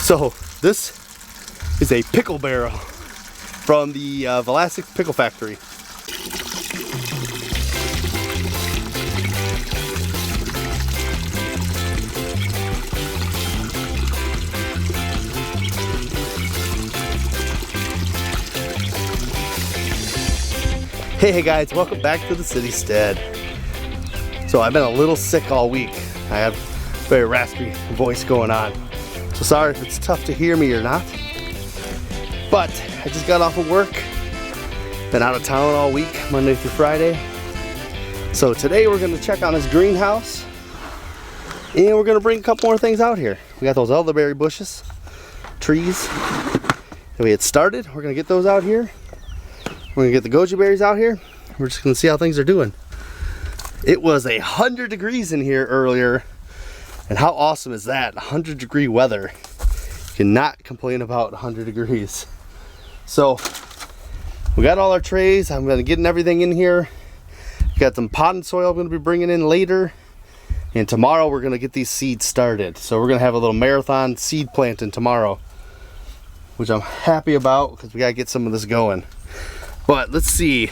So this is a pickle barrel from the Vlasic Pickle Factory. Hey guys, welcome back to the Citystead. So I've been a little sick all week. I have a very raspy voice going on. So sorry if it's tough to hear me or not. But I just got off of work. Been out of town all week, Monday through Friday. So today we're gonna check on this greenhouse. And we're gonna bring a couple more things out here. We got those elderberry bushes, trees that we had started. We're gonna get those out here. We're gonna get the goji berries out here. We're just gonna see how things are doing. It was 100 degrees in here earlier, and how awesome is that? 100-degree weather. You cannot complain about 100 degrees. So we got all our trays. I'm gonna get everything in here. Got some potting soil I'm gonna be bringing in later, and tomorrow we're gonna get these seeds started. So we're gonna have a little marathon seed planting tomorrow, which I'm happy about because we gotta get some of this going. But let's see.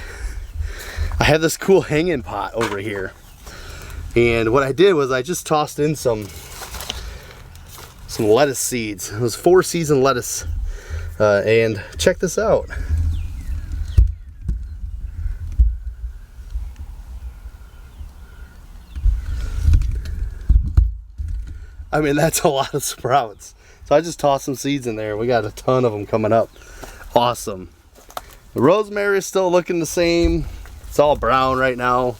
I have this cool hanging pot over here, and what I did was I just tossed in some lettuce seeds. It was 4-season lettuce, and check this out. I mean, that's a lot of sprouts. So I just tossed some seeds in there. We got a ton of them coming up. Awesome. The rosemary is still looking the same. It's all brown right now.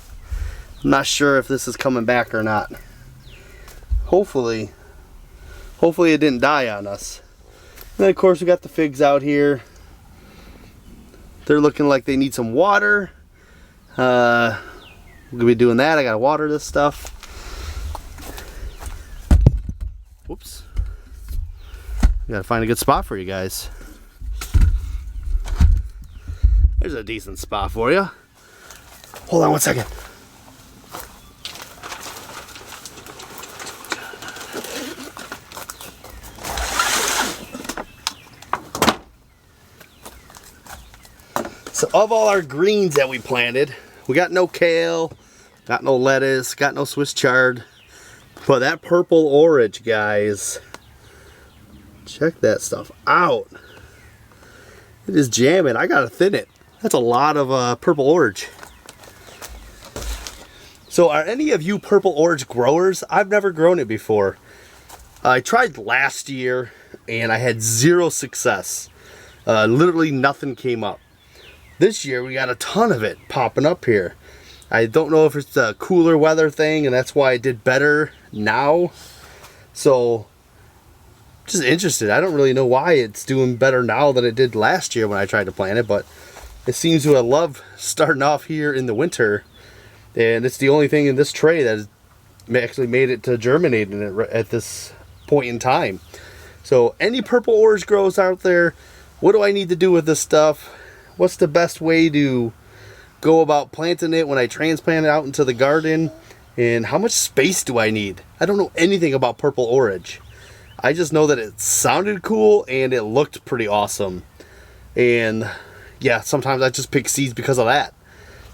I'm not sure if this is coming back or not. Hopefully it didn't die on us. And then of course we got the figs out here. They're looking like they need some water. We're gonna be doing that. I gotta water this stuff. Whoops. We gotta find a good spot for you guys. There's a decent spot for you. Hold on one second. So of all our greens that we planted, we got no kale, got no lettuce, got no Swiss chard. But that Purple Orach, guys, check that stuff out. It is jamming. I gotta thin it. That's a lot of Purple Orach. So are any of you Purple Orach growers? I've never grown it before. I tried last year and I had 0 success. Literally nothing came up. This year we got a ton of it popping up here. I don't know if it's a cooler weather thing and that's why I did better now. So just interested. I don't really know why it's doing better now than it did last year when I tried to plant it, but it seems to have loved starting off here in the winter. And it's the only thing in this tray that has actually made it to germinate in it at this point in time. So any Purple Orach grows out there, what do I need to do with this stuff? What's the best way to go about planting it when I transplant it out into the garden? And how much space do I need? I don't know anything about Purple Orach. I just know that it sounded cool and it looked pretty awesome. And yeah, sometimes I just pick seeds because of that.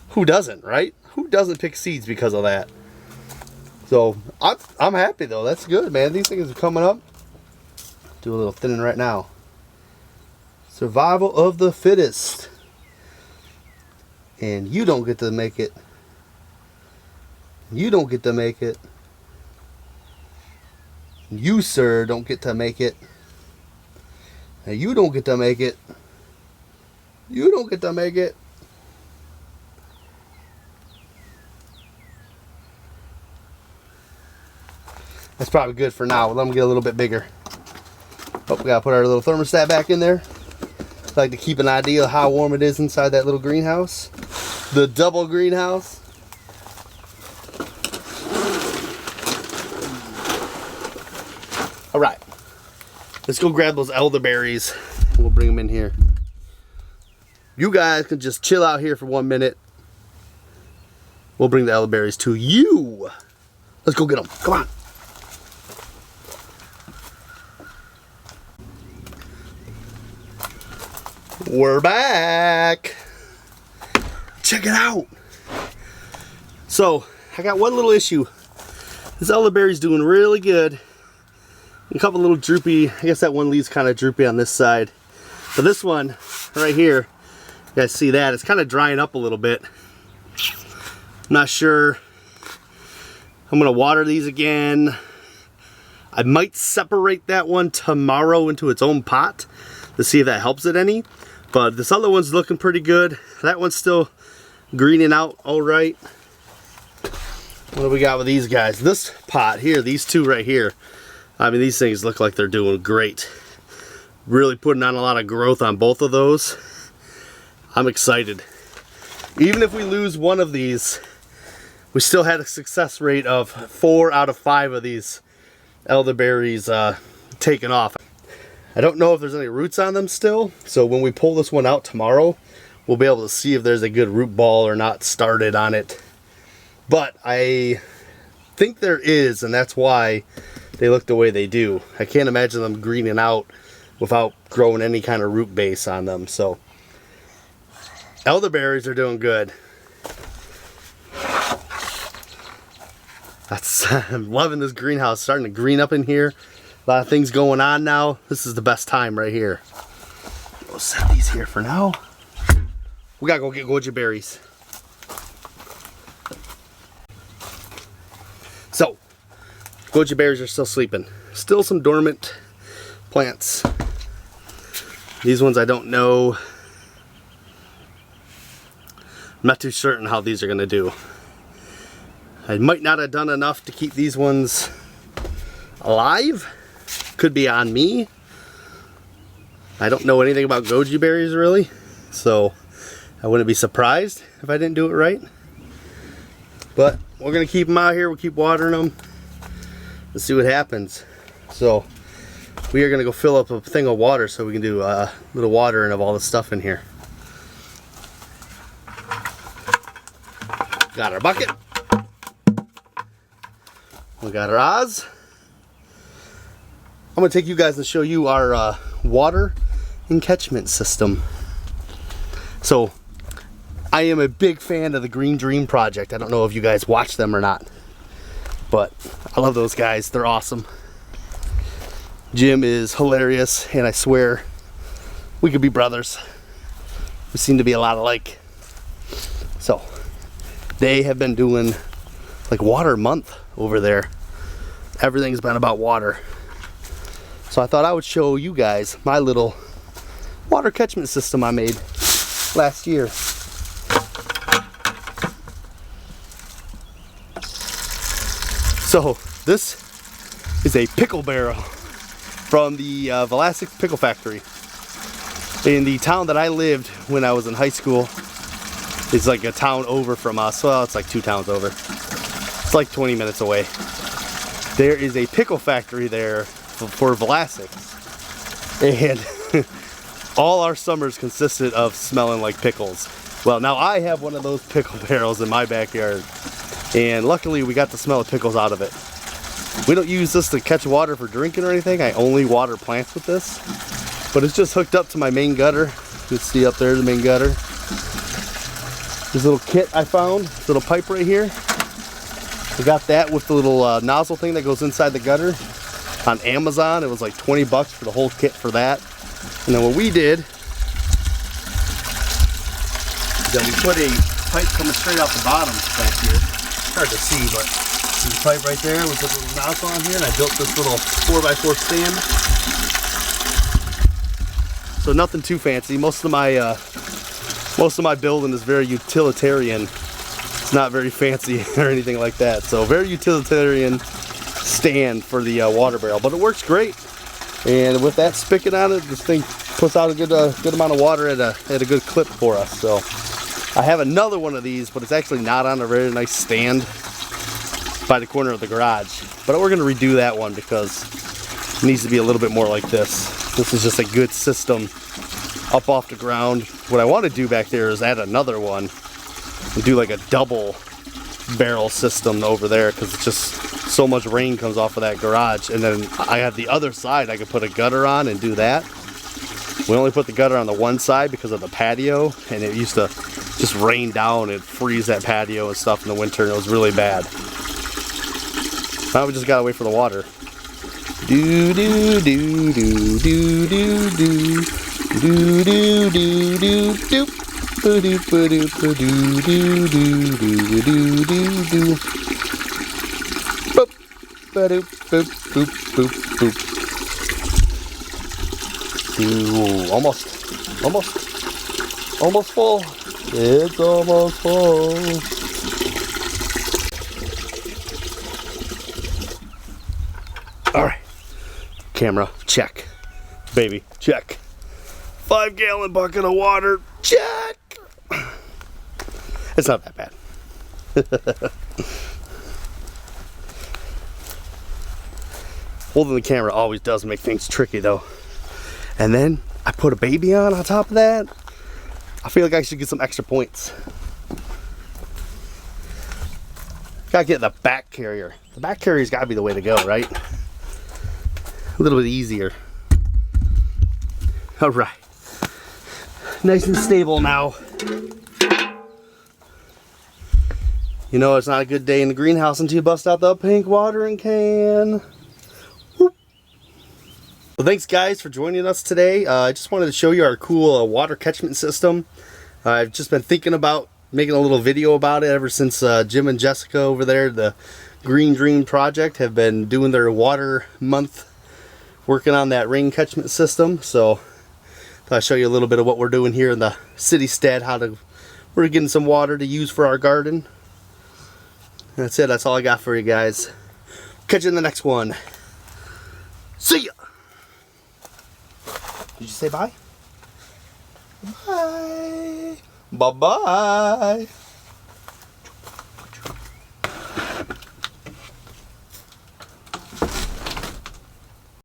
Who doesn't, right? Who doesn't pick seeds because of that? So I'm happy though. That's good, man. These things are coming up. Do a little thinning right now. Survival of the fittest. And you don't get to make it. You don't get to make it. You, sir, don't get to make it. And you don't get to make it. You don't get to make it. That's probably good for now. Let them get a little bit bigger. Oh, we gotta put our little thermostat back in there. I like to keep an idea of how warm it is inside that little greenhouse. The double greenhouse. All right, let's go grab those elderberries. We'll bring them in here. You guys can just chill out here for 1 minute. We'll bring the elderberries to you. Let's go get them. Come on. We're back. Check it out. So I got one little issue. This elderberry's doing really good. A couple little droopy, I guess that one leaf's kind of droopy on this side. But this one right here, you guys see that? It's kind of drying up a little bit. I'm not sure. I'm gonna water these again. I might separate that one tomorrow into its own pot to see if that helps it any. But this other one's looking pretty good. That one's still greening out all right. What do we got with these guys? This pot here, these two right here, I mean, these things look like they're doing great. Really putting on a lot of growth on both of those. I'm excited. Even if we lose one of these, we still had a success rate of 4 out of 5 of these elderberries taken off. I don't know if there's any roots on them still, so when we pull this one out tomorrow, we'll be able to see if there's a good root ball or not started on it. But I think there is, and that's why they look the way they do. I can't imagine them greening out without growing any kind of root base on them. So elderberries are doing good. I'm loving this greenhouse. Starting to green up in here. A lot of things going on now. This is the best time right here. We'll set these here for now. We gotta go get goji berries. So, goji berries are still sleeping. Still some dormant plants. These ones I don't know. I'm not too certain how these are gonna do. I might not have done enough to keep these ones alive. Could be on me. I don't know anything about goji berries really, so I wouldn't be surprised if I didn't do it right. But we're gonna keep them out here. We'll keep watering them. Let's see what happens. So we are gonna go fill up a thing of water so we can do a little watering of all the stuff in here. Got our bucket. We got our Oz. I'm going to take you guys and show you our water and catchment system. So, I am a big fan of the Green Dream Project. I don't know if you guys watch them or not, but I love those guys. They're awesome. Jim is hilarious, and I swear we could be brothers. We seem to be a lot alike. So, they have been doing like water month over there. Everything's been about water. So I thought I would show you guys my little water catchment system I made last year. So this is a pickle barrel from the Vlasic Pickle Factory. In the town that I lived when I was in high school, it's like a town over from us. Well, it's like 2 towns over. It's like 20 minutes away. There is a pickle factory there for Vlasic, and all our summers consisted of smelling like pickles. Well, now I have one of those pickle barrels in my backyard, and luckily we got the smell of pickles out of it. We don't use this to catch water for drinking or anything. I only water plants with this, but it's just hooked up to my main gutter. You can see up there the main gutter. This little kit I found, this little pipe right here. I got that with the little nozzle thing that goes inside the gutter on Amazon. It was like 20 bucks for the whole kit for that. And then what we did is that we put a pipe coming straight off the bottom back here. It's hard to see, but there's a pipe right there with a little nozzle on here, and I built this little 4x4 stand. So nothing too fancy. Most of my building is very utilitarian. It's not very fancy or anything like that. So very utilitarian stand for the water barrel, but it works great. And with that spigot on it, this thing puts out a good amount of water at a good clip for us. So I have another one of these, but it's actually not on a very nice stand by the corner of the garage. But we're going to redo that one because it needs to be a little bit more like this. This is just a good system up off the ground. What I want to do back there is add another one and do like a double barrel system over there, because it's just so much rain comes off of that garage. And then I have the other side I could put a gutter on and do that. We only put the gutter on the one side because of the patio, and it used to just rain down and freeze that patio and stuff in the winter, and it was really bad. Now we just gotta wait for the water. Do do do do do do do do do do do do. Do do do do do do do do do do. Boop, boop, boop, boop, boop, boop. Ooh, almost full. It's almost full. All right, camera check, baby check. 5-gallon bucket of water check. It's not that bad. Holding the camera always does make things tricky though. And then I put a baby on top of that. I feel like I should get some extra points. Gotta get the back carrier. The back carrier's gotta be the way to go, right? A little bit easier. All right. Nice and stable now. You know, it's not a good day in the greenhouse until you bust out the pink watering can. Whoop. Well, thanks guys for joining us today. I just wanted to show you our cool water catchment system. I've just been thinking about making a little video about it ever since Jim and Jessica over there, the Green Dream Project, have been doing their water month, working on that rain catchment system. So thought I'd show you a little bit of what we're doing here in the Citystead, we're getting some water to use for our garden. That's it. That's all I got for you guys. Catch you in the next one. See ya. Did you say bye? Bye. Bye-bye.